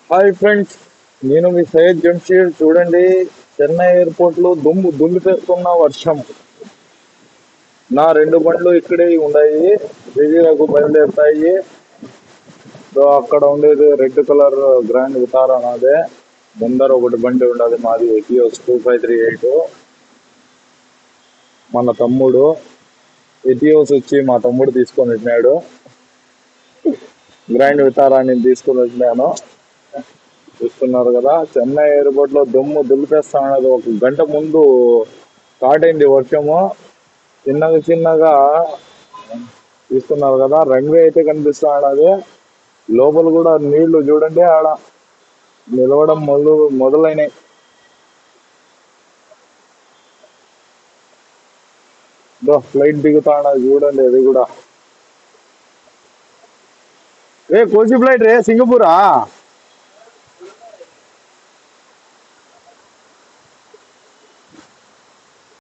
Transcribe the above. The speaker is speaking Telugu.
హాయ్ ఫ్రెండ్స్, నేను మీ సయ్యద్ జంషీర్. చూడండి, చెన్నై ఎయిర్పోర్ట్ లో దుమ్ము దులిపేస్తున్న వర్షం. నా రెండు బండ్లు ఇక్కడే ఉన్నాయి, విజయకు బయలుదేరుతాయి. అక్కడ ఉండేది రెడ్ కలర్ గ్రాండ్ వితారా నాదే. ముందర ఒకటి బండి ఉండదు మాది, ఎటియోస్ 2538. మన తమ్ముడు ఎటియోస్ వచ్చి మా తమ్ముడు తీసుకొని వచ్చినాడు. గ్రాండ్ వితారా నేను తీసుకొని వచ్చినాను. చూస్తున్నారు కదా, చెన్నై ఎయిర్పోర్ట్ లో దుమ్ము దులిపేస్తా ఉన్నది. ఒక గంట ముందు స్టార్ట్ అయింది వర్షము. చిన్నగా చిన్నగా చూస్తున్నారు కదా, రన్వే అయితే కనిపిస్తా ఉన్నది. లోపల కూడా నీళ్లు చూడండి, ఆడ నిలవడం మొదలైనాయి. ఫ్లైట్ దిగుతా ఉన్నది చూడండి, అది కూడా. కోచి ఫ్లైట్ రే, సింగపూరా?